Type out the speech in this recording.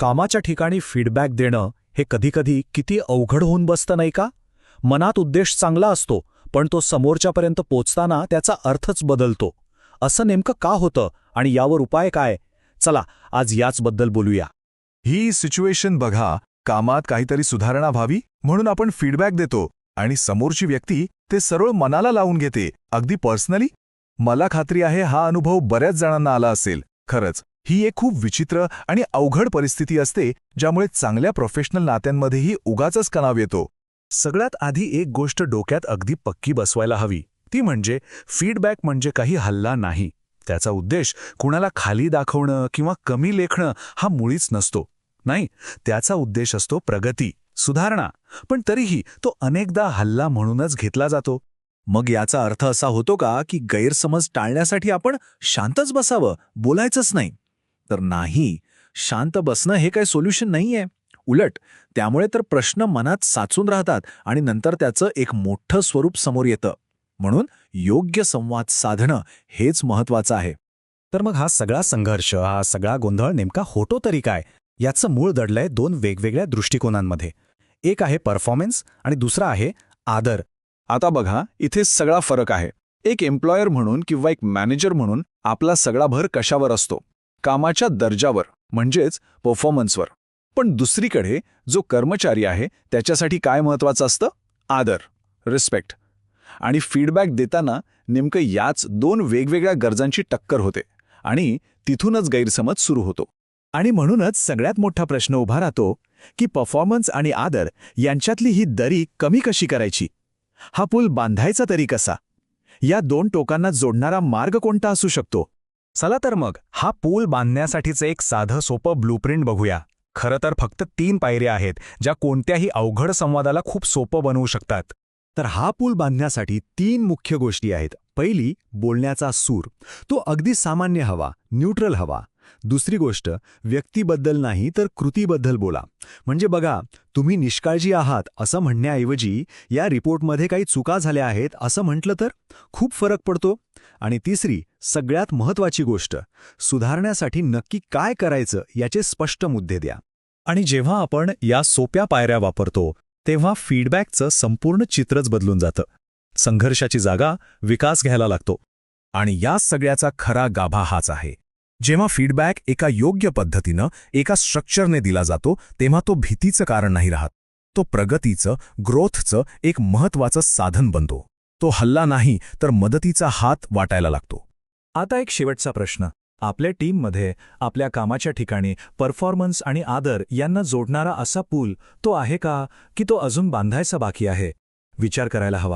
कामाच्या ठिकाणी फीडबॅक देणं हे कधीकधी किती अवघड होऊन बसतं नाही का? मनात उद्देश चांगला असतो, पण तो समोरच्यापर्यंत पोचताना त्याचा अर्थच बदलतो. असं नेमकं का होतं आणि यावर उपाय काय? चला आज याचबद्दल बोलूया. ही सिच्युएशन बघा. कामात काहीतरी सुधारणा व्हावी म्हणून आपण फीडबॅक देतो आणि समोरची व्यक्ती ते सरळ मनाला लावून घेते, अगदी पर्सनली. मला खात्री आहे हा अनुभव बऱ्याच जणांना आला असेल. खरंच ही एक खूप विचित्र आणि अवघड परिस्थिती असते, ज्यामुळे चांगल्या प्रोफेशनल नात्यांमध्येही उगाचच कणाव येतो. सगळ्यात आधी एक गोष्ट डोक्यात अगदी पक्की बसवायला हवी, ती म्हणजे फीडबॅक म्हणजे काही हल्ला नाही. त्याचा उद्देश कुणाला खाली दाखवणं किंवा कमी लेखणं हा मुळीच नसतो. नाही, त्याचा उद्देश असतो प्रगती, सुधारणा. पण तरीही तो अनेकदा हल्ला म्हणूनच घेतला जातो. मग याचा अर्थ असा होतो का की गैरसमज टाळण्यासाठी आपण शांतच बसावं, बोलायचंच नाही? तर नाही, शांत बसणं हे काही सोल्युशन नाहीये. उलट त्यामुळे तर प्रश्न मनात साचून राहतात आणि नंतर त्याचं एक मोठं स्वरूप समोर येतं. म्हणून योग्य संवाद साधणं हेच महत्वाचं आहे. तर मग हा सगळा संघर्ष, हा सगळा गोंधळ नेमका होतो तरी काय? याचं मूळ दडलंय दोन वेगवेगळ्या दृष्टिकोनांमध्ये. एक आहे परफॉर्मन्स आणि दुसरा आहे आदर. आता बघा, इथे सगळा फरक आहे. एक एम्प्लॉयर म्हणून किंवा एक मॅनेजर म्हणून आपला सगळा भर कशावर असतो? कामाच्या दर्जावर, म्हणजेच परफॉर्मन्सवर. पण दुसरीकडे जो कर्मचारी आहे त्याच्यासाठी काय महत्वाचं असतं? आदर, रिस्पेक्ट. आणि फीडबॅक देताना नेमकं याच दोन वेगवेगळ्या गरजांची टक्कर होते आणि तिथूनच गैरसमज सुरू होतो. आणि म्हणूनच सगळ्यात मोठा प्रश्न उभा राहतो की परफॉर्मन्स आणि आदर यांच्यातली ही दरी कमी कशी करायची? हा पूल बांधायचा तरी कसा? या दोन टोकांना जोडणारा मार्ग कोणता असू शकतो? चला तर मग हा पूल बांधण्यासाठीचं एक साधं सोपं ब्लूप्रिंट बघूया. खरं तर फक्त 3 पायऱ्या आहेत, ज्या कोणत्याही अवघड संवादाला खूप सोपं बनवू शकतात. तर हा पूल बांधण्यासाठी 3 मुख्य गोष्टी आहेत. पहिली, बोलण्याचा सूर. तो अगदी सामान्य हवा, न्यूट्रल हवा. दुसरी गोष्ट, व्यक्तीबद्दल नाही तर कृतीबद्दल बोला. म्हणजे बघा, तुम्ही निष्काळजी आहात असं म्हणण्याऐवजी या रिपोर्टमध्ये काही चुका झाल्या आहेत असं म्हटलं तर खूप फरक पडतो. आणि तिसरी, सगळ्यात महत्त्वाची गोष्ट, सुधारण्यासाठी नक्की काय करायचं याचे स्पष्ट मुद्दे द्या. आणि जेव्हा आपण या सोप्या पायऱ्या वापरतो, तेव्हा फीडबॅकचं संपूर्ण चित्रच बदलून जातं. संघर्षाची जागा विकास घ्यायला लागतो. आणि या सगळ्याचा खरा गाभा हाच आहे. जेव्हा फीडबॅक एका योग्य पद्धतीनं, एका स्ट्रक्चरने दिला जातो, तेव्हा तो भीतीचं कारण नाही राहत. तो प्रगतीचं, ग्रोथचं एक महत्त्वाचं साधन बनतो. तो हल्ला नाही तर मदतीचा हात वाटायला लागतो. आता एक शेवटचा प्रश्न. आपल्या टीममध्ये, आपल्या कामाच्या ठिकाणी परफॉर्मन्स आणि आदर यांना जोडणारा असा पूल तो आहे का, की तो अजून बांधायचा बाकी आहे? विचार करायला हवा.